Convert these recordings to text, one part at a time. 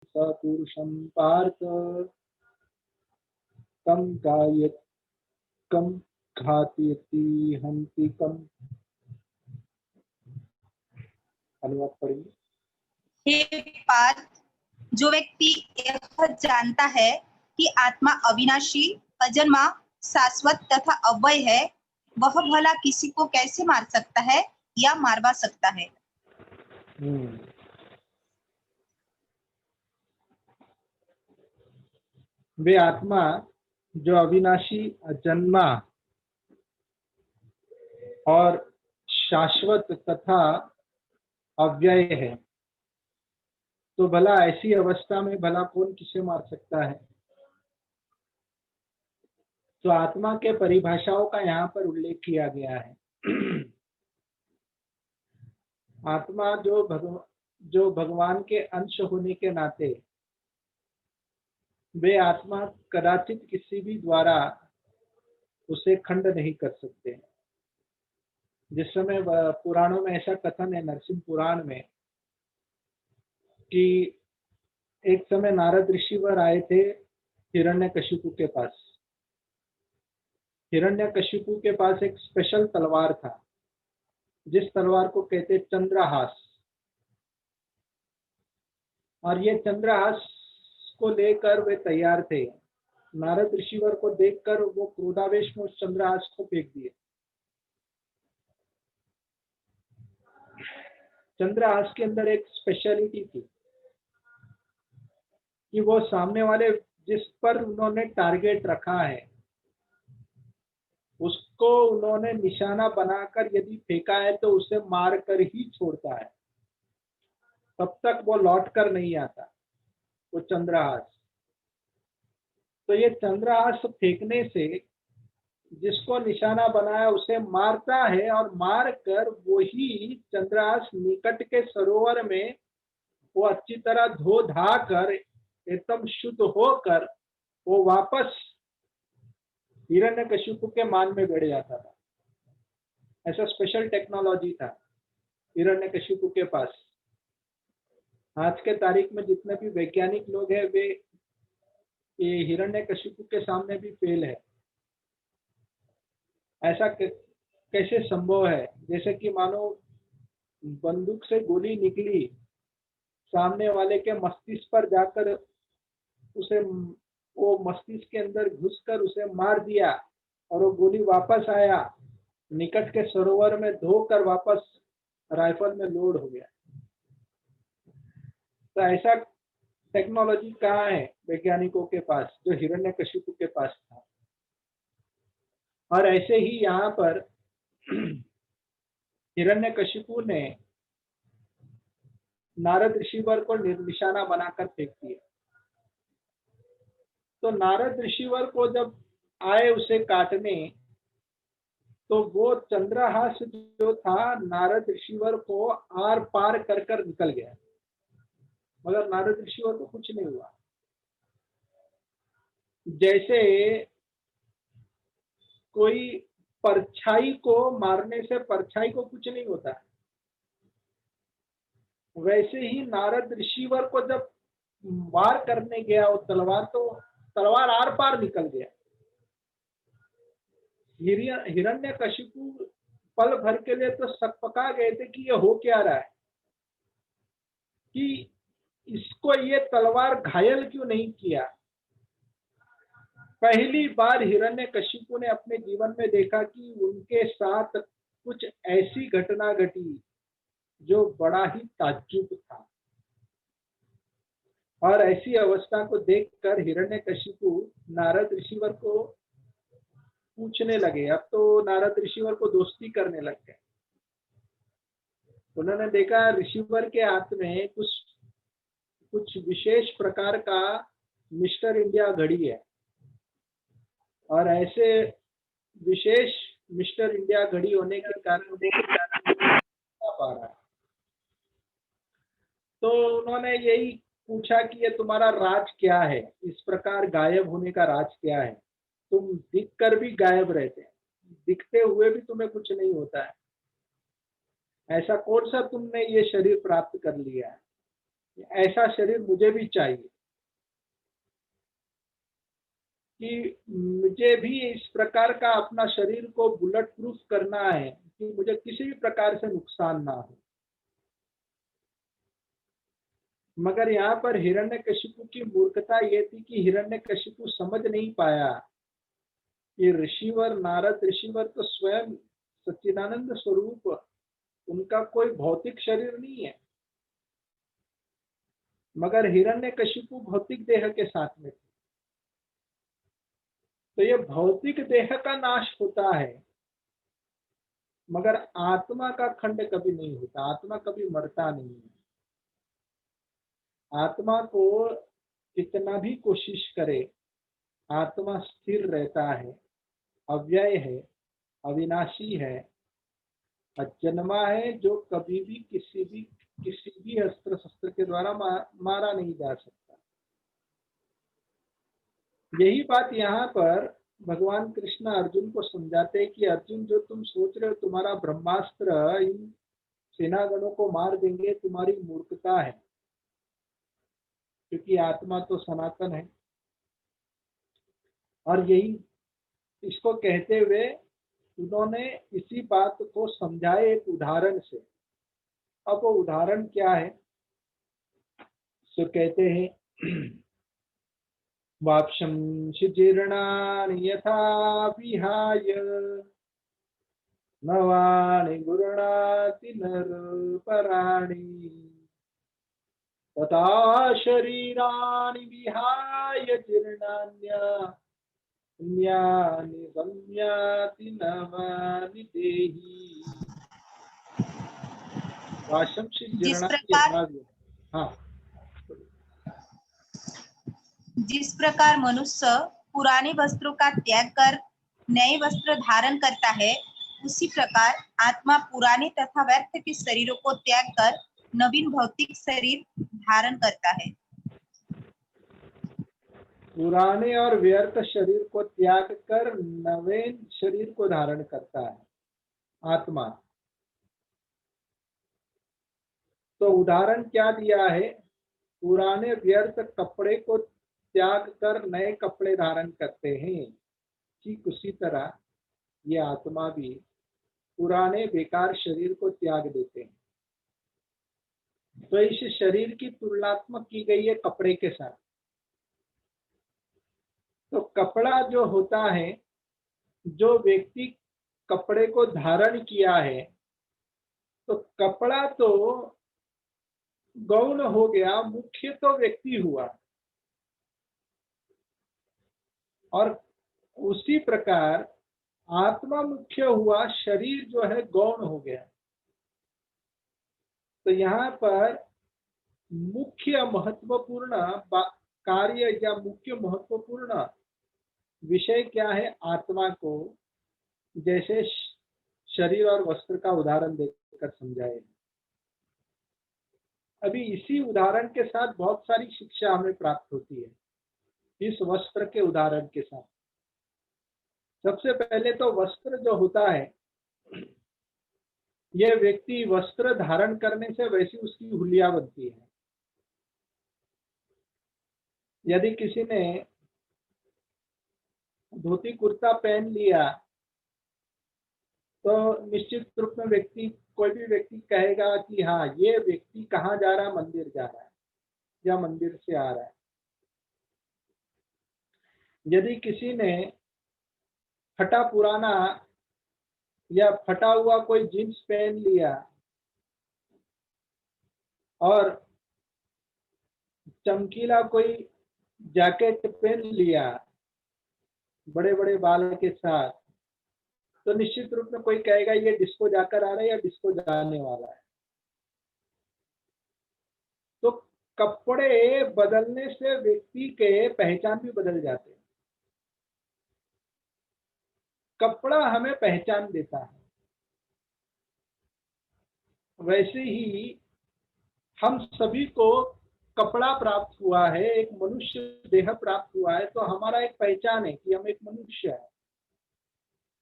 सपुरुषं पार्थ कम गायत कम घातयति हन्ति कम। अनुवाद पढ़िए। हे पार्थ, जो व्यक्ति यह जानता है कि आत्मा अविनाशी, अजन्मा, शाश्वत तथा अव्यय है, वह भला किसी को कैसे मार सकता है या मारवा सकता है। वे आत्मा जो अविनाशी, अजन्मा और शाश्वत तथा अव्यय है, तो भला ऐसी अवस्था में भला कौन किसे मार सकता है। तो आत्मा के परिभाषाओं का यहाँ पर उल्लेख किया गया है। आत्मा जो भगवान के अंश होने के नाते वे आत्मा कदाचित किसी भी द्वारा उसे खंड नहीं कर सकते। जिस समय पुराणों में ऐसा कथन है, नरसिंह पुराण में, कि एक समय नारद ऋषिवर आए थे हिरण्यकशिपु के पास। हिरण्यकशिपु के पास एक स्पेशल तलवार था, जिस तलवार को कहते चंद्रहास। और ये चंद्रहास को लेकर वे तैयार थे। नारद ऋषिवर को देखकर वो क्रोधावेश में उस चंद्रहास को फेंक दिए। चंद्रहास के अंदर एक स्पेशलिटी थी कि वो सामने वाले जिस पर उन्होंने टारगेट रखा है उसको उन्होंने निशाना बनाकर यदि फेंका है तो उसे मार कर ही छोड़ता है, तब तक वो लौट कर नहीं आता वो चंद्रहास। तो ये चंद्रहास फेंकने से जिसको निशाना बनाया उसे मारता है, और मार कर वही चंद्रहास निकट के सरोवर में वो अच्छी तरह धो धा कर एकदम शुद्ध होकर वो वापस हिरण्यकशिपु के मान में बैठ जाता था। ऐसा स्पेशल टेक्नोलॉजी था हिरण्यकशिपु के पास। आज के तारीख में जितने भी वैज्ञानिक लोग हैं वे ये हिरण्यकशिपु के सामने भी फेल है। ऐसा कैसे संभव है? जैसे कि मानो बंदूक से गोली निकली, सामने वाले के मस्तिष्क पर जाकर उसे वो मस्तिष्क के अंदर घुसकर उसे मार दिया, और वो गोली वापस आया, निकट के सरोवर में धोकर वापस राइफल में लोड हो गया। तो ऐसा टेक्नोलॉजी कहाँ है वैज्ञानिकों के पास जो हिरण्यकशिपु के पास था। और ऐसे ही यहाँ पर हिरण्यकशिपु ने नारद ऋषिवर को निशाना बनाकर फेंक दिया। तो नारद ऋषिवर को जब आए उसे काटने, तो वो चंद्रहास जो था नारद ऋषिवर को आर पार कर कर निकल गया, मगर नारद ऋषिवर को कुछ नहीं हुआ। जैसे कोई परछाई को मारने से परछाई को कुछ नहीं होता, वैसे ही नारद ऋषिवर को जब वार करने गया वो तलवार, तो तलवार आर पार निकल गया। हिरण्यकशिपु पल भर के लिए तो सकपका गए थे कि ये हो क्या रहा है, कि इसको ये तलवार घायल क्यों नहीं किया। पहली बार हिरण्यकशिपु ने अपने जीवन में देखा कि उनके साथ कुछ ऐसी घटना घटी जो बड़ा ही ताज्जुब था। और ऐसी अवस्था को देखकर हिरण्यकशिपु नारद ऋषिवर को पूछने लगे। अब तो नारद ऋषिवर को दोस्ती करने लग गए। उन्होंने देखा ऋषिवर के हाथ में कुछ विशेष प्रकार का मिस्टर इंडिया घड़ी है, और ऐसे विशेष मिस्टर इंडिया घड़ी होने के कारण पा रहा है। तो उन्होंने यही पूछा कि ये तुम्हारा राज क्या है, इस प्रकार गायब होने का राज क्या है। तुम दिख कर भी गायब रहते हैं, दिखते हुए भी तुम्हें कुछ नहीं होता है, ऐसा कौन सा तुमने ये शरीर प्राप्त कर लिया है। ऐसा शरीर मुझे भी चाहिए, कि मुझे भी इस प्रकार का अपना शरीर को बुलेट प्रूफ करना है कि मुझे किसी भी प्रकार से नुकसान ना हो। मगर यहाँ पर हिरण्यकशिपु की मूर्खता ये थी कि हिरण्यकशिपु समझ नहीं पाया कि ऋषिवर नारद ऋषिवर तो स्वयं सच्चिदानंद स्वरूप, उनका कोई भौतिक शरीर नहीं है। मगर हिरण्यकशिपु भौतिक देह के साथ में थे। तो ये भौतिक देह का नाश होता है, मगर आत्मा का खंड कभी नहीं होता, आत्मा कभी मरता नहीं है। आत्मा को कितना भी कोशिश करे, आत्मा स्थिर रहता है, अव्यय है, अविनाशी है, अजन्मा है, जो कभी भी किसी भी अस्त्र शस्त्र के द्वारा मारा नहीं जा सकता। यही बात यहाँ पर भगवान कृष्ण अर्जुन को समझाते हैं कि अर्जुन, जो तुम सोच रहे हो तुम्हारा ब्रह्मास्त्र इन सेनागणों को मार देंगे, तुम्हारी मूर्खता है, क्योंकि आत्मा तो सनातन है। और यही इसको कहते हुए उन्होंने इसी बात को समझाए एक उदाहरण से। अब वो उदाहरण क्या है, सो कहते हैं वाप्शंसि जीर्णानि यथा विहाय नवानि गुरुणाति नरपराणि तथा शरीराणि विहाय जीर्णान्यानि संयाति नवानि देहि। वाप्शंसि जीर्णानि यथा विहाय। हाँ, जिस प्रकार मनुष्य पुराने वस्त्रों का त्याग कर नए वस्त्र धारण करता है, उसी प्रकार आत्मा पुराने तथा व्यर्थ के शरीरों को त्याग कर नवीन भौतिक शरीर धारण करता है। पुराने और व्यर्थ शरीर को त्याग कर नवीन शरीर को धारण करता है आत्मा। तो उदाहरण क्या दिया है, पुराने व्यर्थ कपड़े को त्याग कर नए कपड़े धारण करते हैं, ठीक उसी तरह ये आत्मा भी पुराने बेकार शरीर को त्याग देते हैं। तो इस शरीर की तुलनात्मक की गई है कपड़े के साथ। तो कपड़ा जो होता है, जो व्यक्ति कपड़े को धारण किया है, तो कपड़ा तो गौण हो गया, मुख्य तो व्यक्ति हुआ। और उसी प्रकार आत्मा मुख्य हुआ, शरीर जो है गौण हो गया। तो यहाँ पर मुख्य महत्वपूर्ण कार्य या मुख्य महत्वपूर्ण विषय क्या है, आत्मा को जैसे शरीर और वस्त्र का उदाहरण देकर समझाए। अभी इसी उदाहरण के साथ बहुत सारी शिक्षा हमें प्राप्त होती है, इस वस्त्र के उदाहरण के साथ। सबसे पहले तो वस्त्र जो होता है, यह व्यक्ति वस्त्र धारण करने से वैसी उसकी हुलिया बनती है। यदि किसी ने धोती कुर्ता पहन लिया तो निश्चित रूप में कोई भी व्यक्ति कहेगा कि हाँ, ये व्यक्ति कहाँ जा रहा है, मंदिर जा रहा है या मंदिर से आ रहा है। यदि किसी ने फटा पुराना या फटा हुआ कोई जींस पहन लिया और चमकीला कोई जैकेट पहन लिया बड़े बड़े बाल के साथ, तो निश्चित रूप में कोई कहेगा ये डिस्को जाकर आ रहा है या डिस्को जाने वाला है। तो कपड़े बदलने से व्यक्ति के पहचान भी बदल जाते हैं। कपड़ा हमें पहचान देता है। वैसे ही हम सभी को कपड़ा प्राप्त हुआ है, एक मनुष्य देह प्राप्त हुआ है, तो हमारा एक पहचान है कि हम एक मनुष्य है।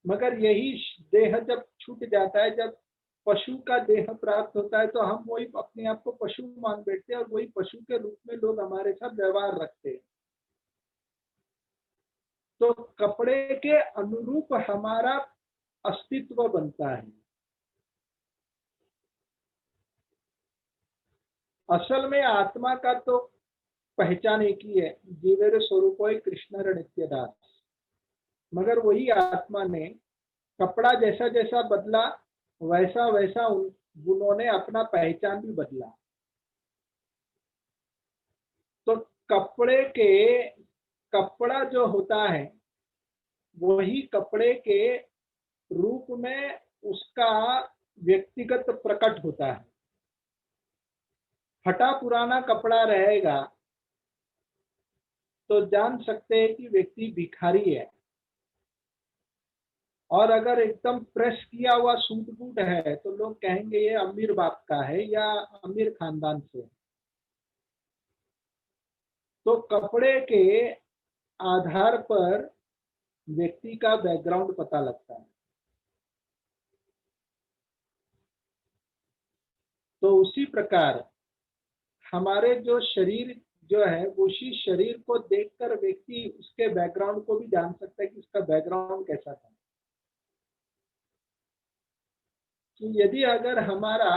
मगर यही देह जब छूट जाता है, जब पशु का देह प्राप्त होता है तो हम वही अपने आप को पशु मान बैठते हैं और वही पशु के रूप में लोग हमारे साथ व्यवहार रखते हैं। तो कपड़े के अनुरूप हमारा अस्तित्व बनता है। असल में आत्मा का तो पहचान एक ही है, जीवेर स्वरूप कृष्ण नित्यदास। मगर वही आत्मा ने कपड़ा जैसा जैसा बदला वैसा वैसा उन्होंने अपना पहचान भी बदला। तो कपड़ा जो होता है वही कपड़े के रूप में उसका व्यक्तिगत प्रकट होता है। फटा पुराना कपड़ा रहेगा तो जान सकते हैं कि व्यक्ति भिखारी है, और अगर एकदम प्रेस किया हुआ सूट बूट है तो लोग कहेंगे ये अमीर बाप का है या अमीर खानदान से। तो कपड़े के आधार पर व्यक्ति का बैकग्राउंड पता लगता है। तो उसी प्रकार हमारे जो शरीर जो है उसी शरीर को देखकर व्यक्ति उसके बैकग्राउंड को भी जान सकता है कि उसका बैकग्राउंड कैसा था। कि यदि अगर हमारा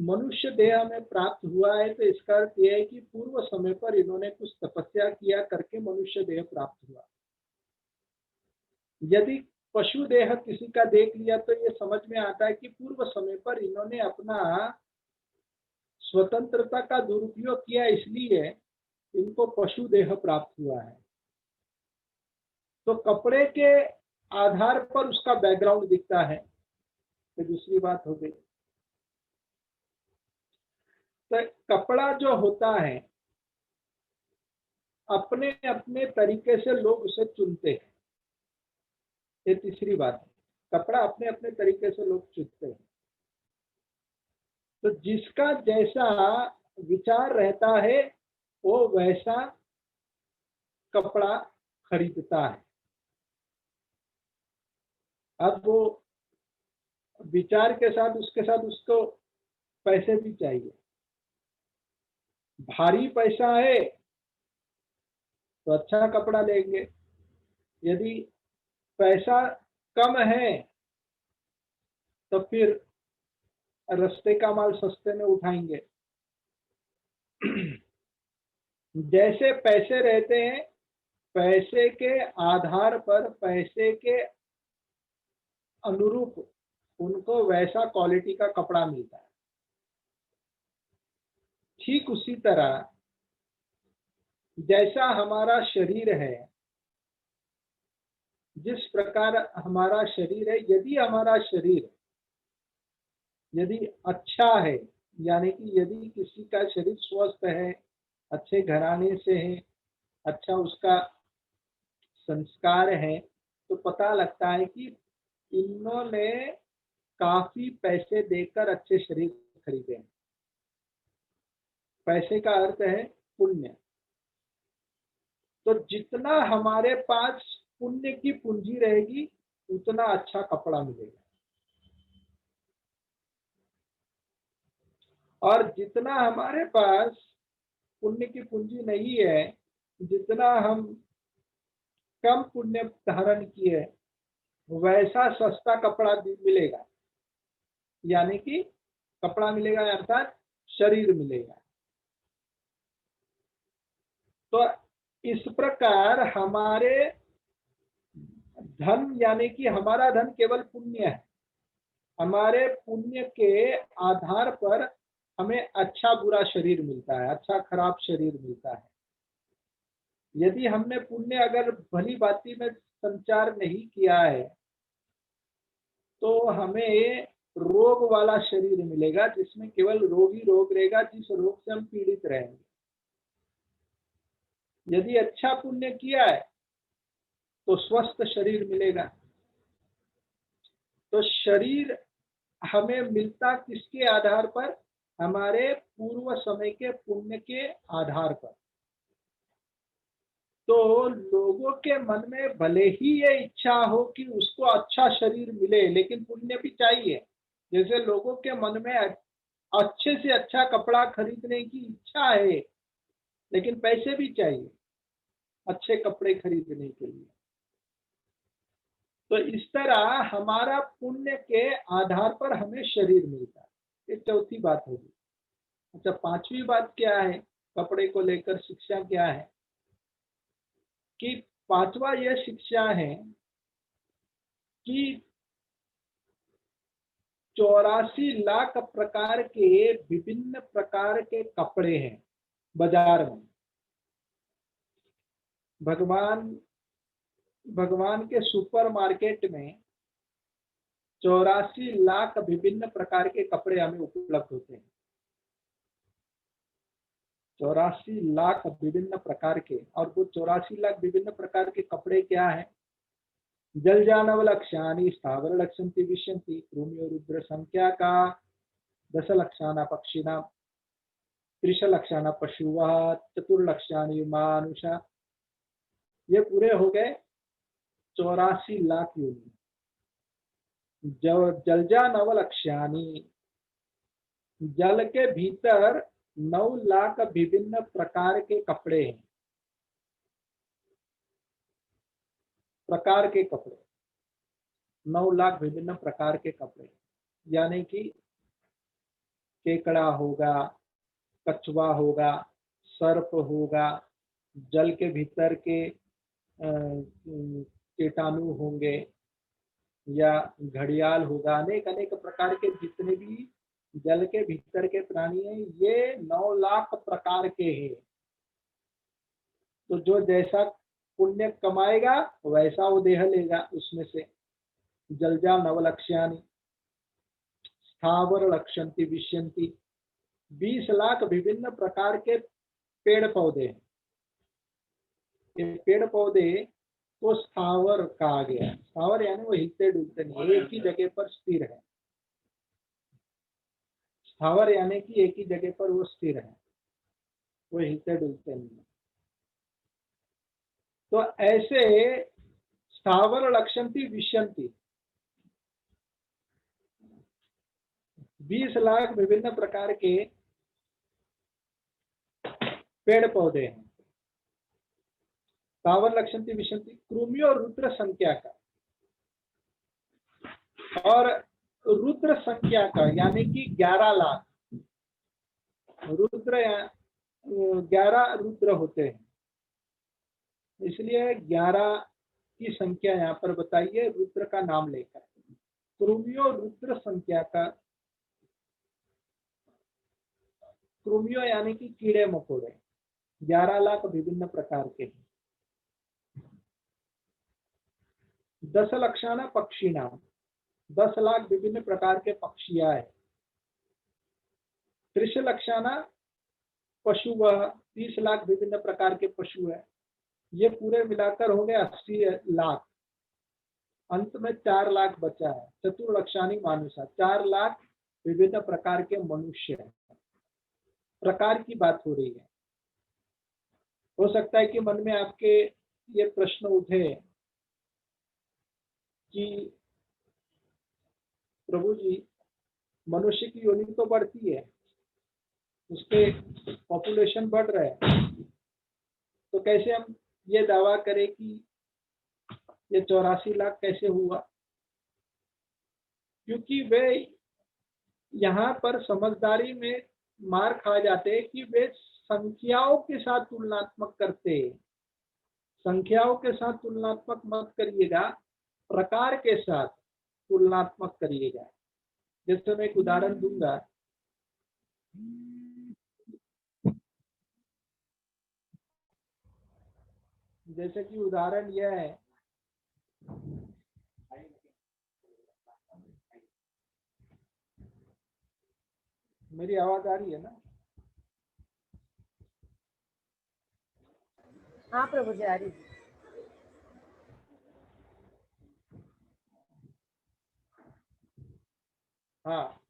मनुष्य देह में प्राप्त हुआ है तो इसका अर्थ यह है कि पूर्व समय पर इन्होंने कुछ तपस्या किया करके मनुष्य देह प्राप्त हुआ। यदि पशु देह किसी का देख लिया तो ये समझ में आता है कि पूर्व समय पर इन्होंने अपना स्वतंत्रता का दुरुपयोग किया, इसलिए इनको पशु देह प्राप्त हुआ है। तो कपड़े के आधार पर उसका बैकग्राउंड दिखता है। तो दूसरी बात हो गई। तो कपड़ा जो होता है अपने अपने तरीके से लोग उसे चुनते हैं। ये तीसरी बात है, कपड़ा अपने अपने तरीके से लोग चुनते हैं। तो जिसका जैसा विचार रहता है वो वैसा कपड़ा खरीदता है। अब वो विचार के साथ उसको पैसे भी चाहिए। भारी पैसा है तो अच्छा कपड़ा लेंगे, यदि पैसा कम है तो फिर रास्ते का माल सस्ते में उठाएंगे। जैसे पैसे रहते हैं पैसे के आधार पर पैसे के अनुरूप उनको वैसा क्वालिटी का कपड़ा मिलता है। ठीक उसी तरह जैसा हमारा शरीर है, जिस प्रकार हमारा शरीर है, यदि हमारा शरीर यदि अच्छा है, यानी कि यदि किसी का शरीर स्वस्थ है, अच्छे घराने से है, अच्छा उसका संस्कार है, तो पता लगता है कि इन्होंने काफी पैसे देकर अच्छे शरीर खरीदे हैं। पैसे का अर्थ है पुण्य। तो जितना हमारे पास पुण्य की पूंजी रहेगी उतना अच्छा कपड़ा मिलेगा, और जितना हमारे पास पुण्य की पूंजी नहीं है, जितना हम कम पुण्य धारण किए वैसा सस्ता कपड़ा मिलेगा। यानी कि कपड़ा मिलेगा अर्थात शरीर मिलेगा। तो इस प्रकार हमारे धन यानी कि हमारा धन केवल पुण्य है। हमारे पुण्य के आधार पर हमें अच्छा बुरा शरीर मिलता है, अच्छा खराब शरीर मिलता है। यदि हमने पुण्य अगर भली भांति में संचार नहीं किया है तो हमें रोग वाला शरीर मिलेगा, जिसमें केवल रोग ही रोग रहेगा, जिस रोग से हम पीड़ित रहेंगे। यदि अच्छा पुण्य किया है तो स्वस्थ शरीर मिलेगा। तो शरीर हमें मिलता किसके आधार पर? हमारे पूर्व समय के पुण्य के आधार पर। तो लोगों के मन में भले ही ये इच्छा हो कि उसको अच्छा शरीर मिले, लेकिन पुण्य भी चाहिए। जैसे लोगों के मन में अच्छे से अच्छा कपड़ा खरीदने की इच्छा है, लेकिन पैसे भी चाहिए अच्छे कपड़े खरीदने के लिए। तो इस तरह हमारा पुण्य के आधार पर हमें शरीर मिलता है। ये चौथी बात होगी। अच्छा, पांचवी बात क्या है कपड़े को लेकर? शिक्षा क्या है कि पांचवा यह शिक्षा है कि 84 लाख प्रकार के विभिन्न प्रकार के कपड़े हैं बाजार में। भगवान के सुपर मार्केट में 84 लाख विभिन्न प्रकार के कपड़े हमें उपलब्ध होते हैं। 84 लाख विभिन्न प्रकार के, और वो 84 लाख विभिन्न प्रकार के कपड़े क्या है? जलजानव लक्ष्यानि स्थावर लक्ष्यन्ति विश्यन्ति कृमियो रुद्र संख्या का 10 लक्षाना पक्षिणां 30 लक्षाना पशुवः 4 लक्षानि मानुषा। ये पूरे हो गए 84 लाख योनि। जलजानव लक्ष्यानि, जल के भीतर 9 लाख विभिन्न प्रकार के कपड़े हैं। प्रकार के कपड़े 9 लाख विभिन्न प्रकार के कपड़े, यानी कि केकड़ा होगा, कछुआ होगा, सर्प होगा, जल के भीतर के कीटाणु होंगे, या घड़ियाल होगा, अनेक अनेक प्रकार के जितने भी जल के भीतर के प्राणी हैं, ये 9 लाख प्रकार के हैं। तो जो जैसा पुण्य कमाएगा वैसा वो देह लेगा उसमें से। जलजा नवलक्ष्यानि स्थावर लक्ष्यन्ति विश्यन्ति, 20 लाख विभिन्न प्रकार के पेड़ पौधे हैं। ये पेड़ पौधे को स्थावर कहा गया। स्थावर यानी वो हिलते डुलते नहीं, एक ही जगह पर स्थिर है। स्थावर यानी कि एक ही जगह पर वो स्थिर है, वो हिलते डुलते नहीं। तो ऐसे स्थावर लक्ष्यन्ति विश्यन्ति, 20 लाख विभिन्न प्रकार के पेड़ पौधे हैं। स्थावर लक्ष्यन्ति विश्यन्ति कृमियो रुद्र संख्या का, और रुद्र संख्या का यानी कि 11 लाख रुद्र, 11 रुद्र होते हैं, इसलिए 11 की संख्या यहाँ पर बताइए रुद्र का नाम लेकर। कृमियो रुद्र संख्या का, कृमियो यानी कि कीड़े मकोड़े 11 लाख विभिन्न प्रकार के हैं। 10 लक्षाना पक्षिणां, 10 लाख विभिन्न प्रकार के पक्षियां हैं। 30 लक्षाना पशु, 30 लाख विभिन्न प्रकार के पशु है। ये पूरे मिलाकर हो गए 80 लाख। अंत में 4 लाख बचा है। 4 लक्षानी मानुषा, 4 लाख विभिन्न प्रकार के मनुष्य हैं। प्रकार की बात हो रही है। हो सकता है कि मन में आपके ये प्रश्न उठे कि प्रभु जी, मनुष्य की योनि तो बढ़ती है, उसके पॉपुलेशन बढ़ रहा है, तो कैसे हम ये दावा करें कि ये 84 लाख कैसे हुआ? क्योंकि वे यहाँ पर समझदारी में मार खा जाते हैं कि वे संख्याओं के साथ तुलनात्मक करते हैं। संख्याओं के साथ तुलनात्मक मत करिएगा, प्रकार के साथ तुलनात्मक करिएगा। जैसे मैं एक उदाहरण दूंगा। जैसे कि उदाहरण यह है, मेरी आवाज आ रही है ना? हाँ प्रभु जी, आ रही। हाँ,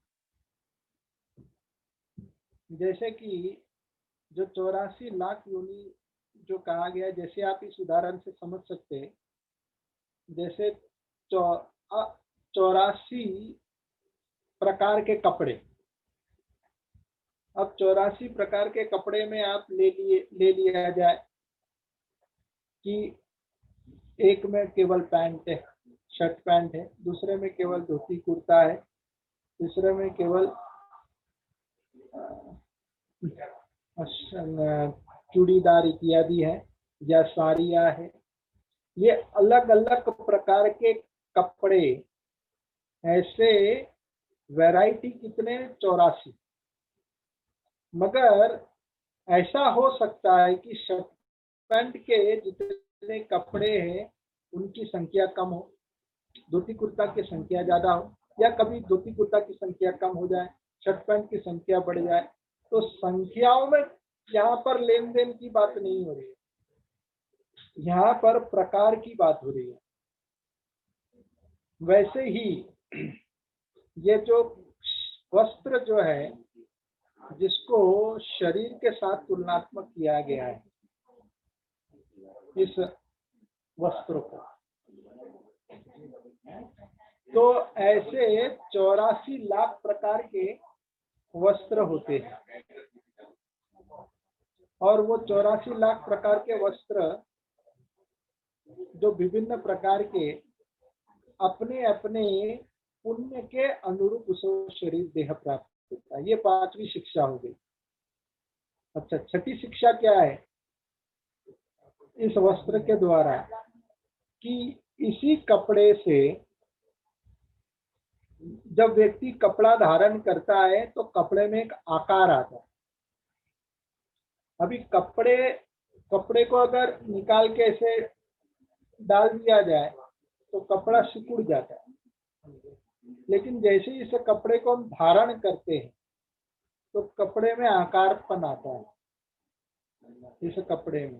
जैसे कि जो 84 लाख योनि जो कहा गया, जैसे आप इस उदाहरण से समझ सकते हैं। जैसे 84 प्रकार के कपड़े। अब 84 प्रकार के कपड़े में आप ले लिया जाए कि एक में केवल पैंट है, शर्ट पैंट है, दूसरे में केवल धोती कुर्ता है, तीसरे में केवल चूड़ीदार इत्यादि है या साड़ियाँ है। ये अलग अलग प्रकार के कपड़े, ऐसे वैरायटी कितने? 84। मगर ऐसा हो सकता है कि शर्ट पैंट के जितने कपड़े हैं उनकी संख्या कम हो, धोती कुर्ता की संख्या ज्यादा हो, या कभी धोती कुर्ता की संख्या कम हो जाए, शर्ट पैंट की संख्या बढ़ जाए। तो संख्याओं में यहाँ पर लेन देन की बात नहीं हो रही है, यहाँ पर प्रकार की बात हो रही है। वैसे ही ये जो वस्त्र जो है, जिसको शरीर के साथ तुलनात्मक किया गया है, इस वस्त्र को, तो ऐसे 84 लाख प्रकार के वस्त्र होते हैं। और वो 84 लाख प्रकार के वस्त्र जो विभिन्न प्रकार के अपने अपने पुण्य के अनुरूप उसको शरीर देह प्राप्त होता है। ये 5वीं शिक्षा हो गई। अच्छा, 6ठी शिक्षा क्या है इस वस्त्र के द्वारा? कि इसी कपड़े से जब व्यक्ति कपड़ा धारण करता है तो कपड़े में एक आकार आता है। अभी कपड़े को अगर निकाल के ऐसे डाल दिया जाए तो कपड़ा सिकुड़ जाता है, लेकिन जैसे ही इस कपड़े को हम धारण करते हैं तो कपड़े में आकारपन आता है इस कपड़े में।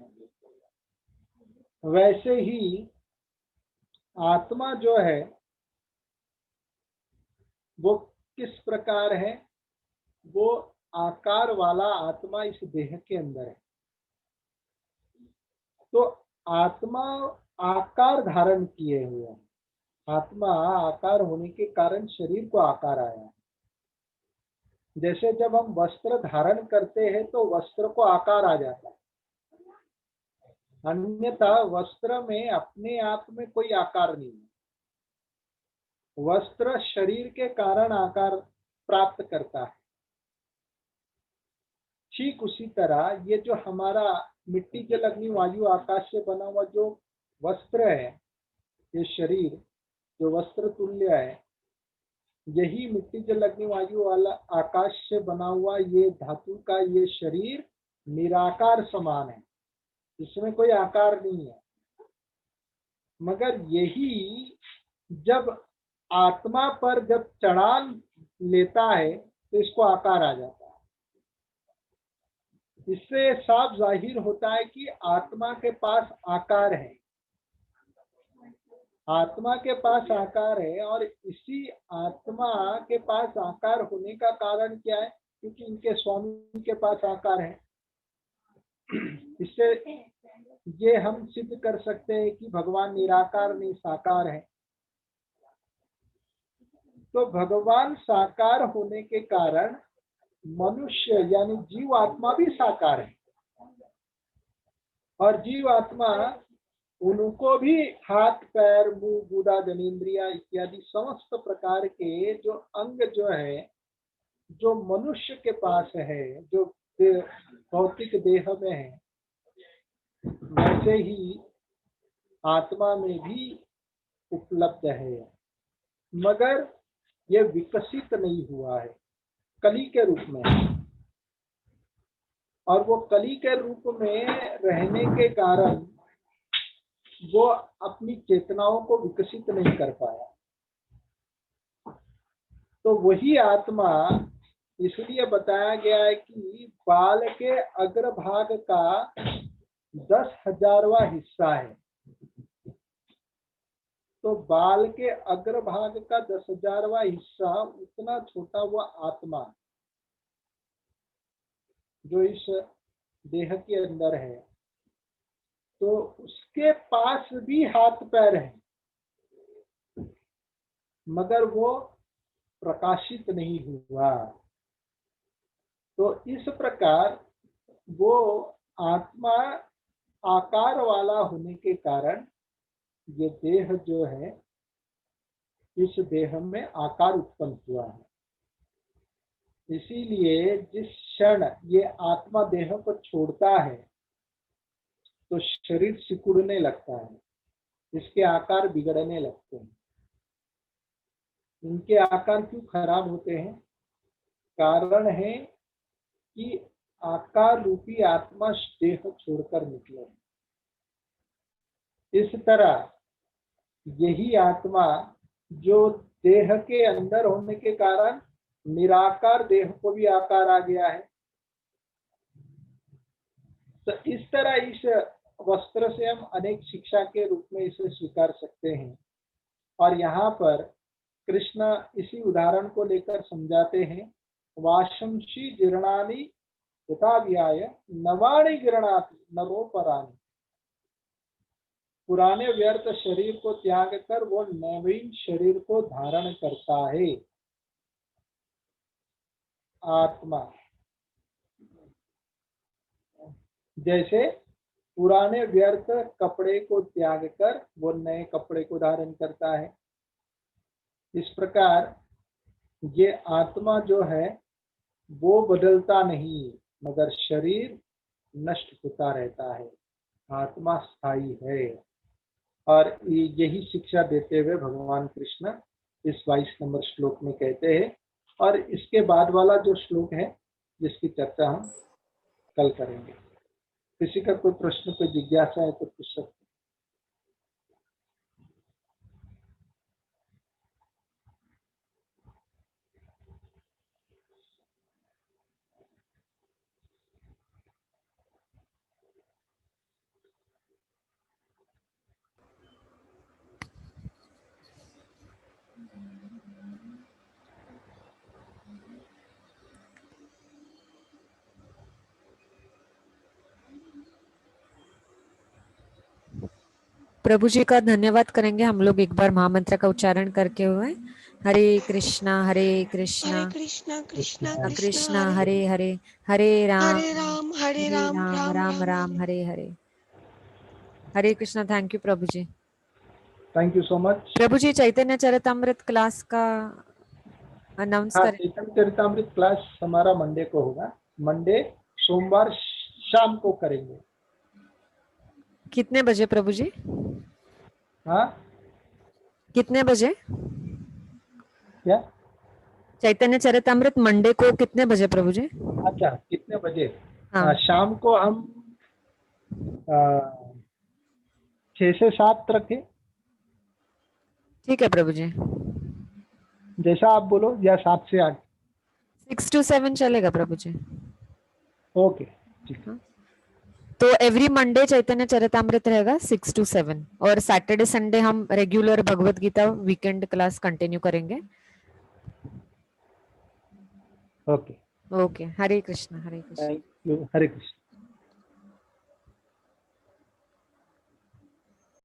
वैसे ही आत्मा जो है वो किस प्रकार है? वो आकार वाला आत्मा इस देह के अंदर है। तो आत्मा आकार धारण किए हुए है। आत्मा आकार होने के कारण शरीर को आकार आया है। जैसे जब हम वस्त्र धारण करते हैं तो वस्त्र को आकार आ जाता है, अन्यथा वस्त्र में अपने आप में कोई आकार नहीं है। वस्त्र शरीर के कारण आकार प्राप्त करता है। ठीक उसी तरह ये जो हमारा मिट्टी जल अग्नि वायु आकाश से बना हुआ जो वस्त्र है, ये शरीर जो वस्त्र तुल्य है, यही मिट्टी जल अग्नि वायु वाला आकाश से बना हुआ ये धातु का ये शरीर निराकार समान है, इसमें कोई आकार नहीं है। मगर यही जब आत्मा पर जब चढ़ान लेता है तो इसको आकार आ जाता है। इससे साफ जाहिर होता है कि आत्मा के पास आकार है, आत्मा के पास आकार है। और इसी आत्मा के पास आकार होने का कारण क्या है? क्योंकि इनके स्वामी के पास आकार है। इससे ये हम सिद्ध कर सकते हैं कि भगवान निराकार नहीं साकार है। तो भगवान साकार होने के कारण मनुष्य यानी जीव आत्मा भी साकार है। और जीव आत्मा उनको भी हाथ पैर मुंह गुदा जनेन्द्रिया इत्यादि समस्त प्रकार के जो अंग जो है जो मनुष्य के पास है, जो भौतिक देह में है, वैसे ही आत्मा में भी उपलब्ध है। मगर ये विकसित नहीं हुआ है, कली के रूप में। और वो कली के रूप में रहने के कारण वो अपनी चेतनाओं को विकसित नहीं कर पाया। तो वही आत्मा इसलिए बताया गया है कि बाल के अग्रभाग का 10,000वां हिस्सा है। तो बाल के अग्रभाग का 10,000वां हिस्सा उतना छोटा हुआ आत्मा जो इस देह के अंदर है, तो उसके पास भी हाथ पैर है, मगर वो प्रकाशित नहीं हुआ। तो इस प्रकार वो आत्मा आकार वाला होने के कारण ये देह जो है, इस देह में आकार उत्पन्न हुआ है। इसीलिए जिस क्षण ये आत्मा देह को छोड़ता है तो शरीर सिकुड़ने लगता है, इसके आकार बिगड़ने लगते हैं। इनके आकार क्यों खराब होते हैं? कारण है कि आकार रूपी आत्मा देह छोड़कर निकले। इस तरह यही आत्मा जो देह के अंदर होने के कारण निराकार देह को भी आकार आ गया है, तो इस तरह इस वस्त्र से हम अनेक शिक्षा के रूप में इसे स्वीकार सकते हैं। और यहाँ पर कृष्ण इसी उदाहरण को लेकर समझाते हैं, वाशंसी जीर्णानि तथा व्याय नवाणि गृह्णाति नरोपराणि। पुराने व्यर्थ शरीर को त्याग कर वो नवीन शरीर को धारण करता है आत्मा। जैसे पुराने व्यर्थ कपड़े को त्याग कर वो नए कपड़े को धारण करता है, इस प्रकार ये आत्मा जो है वो बदलता नहीं, मगर शरीर नष्ट होता रहता है। आत्मा स्थायी है। और यही शिक्षा देते हुए भगवान कृष्ण इस 22 नंबर श्लोक में कहते हैं। और इसके बाद वाला जो श्लोक है जिसकी चर्चा हम कल करेंगे। किसी का कोई प्रश्न, कोई जिज्ञासा है तो पूछ सकते। प्रभु जी का धन्यवाद करेंगे हम लोग एक बार महामंत्र का उच्चारण करके हुए। हरे कृष्णा कृष्णा कृष्णा कृष्णा हरे हरे, हरे राम राम राम राम हरे हरे। हरे कृष्णा। थैंक यू प्रभु जी। थैंक यू सो मच प्रभु जी। चैतन्य चरितमृत क्लास का अनाउंस हाँ, करें। चैतन्य चरितमृत क्लास हमारा मंडे को होगा। मंडे, सोमवार शाम को करेंगे। कितने बजे प्रभु जी? हाँ, कितने बजे? क्या? चैतन्य चरितमृत मंडे को कितने बजे प्रभु जी? अच्छा, कितने बजे? हाँ। शाम को हम 6 से 7 रखें। ठीक है प्रभु जी। जैसा आप बोलो, या 7 से 8? 6 to 7 चलेगा प्रभु जी। ओके, ठीक है। तो एवरी मंडे चैतन्य चरितमृत रहेगा 6 to 7, और सैटरडे संडे हम regular Bhagavad Gita weekend class continue करेंगे। Okay, okay. Hare Krishna Hare Krishna. Thank you. Hare Krishna.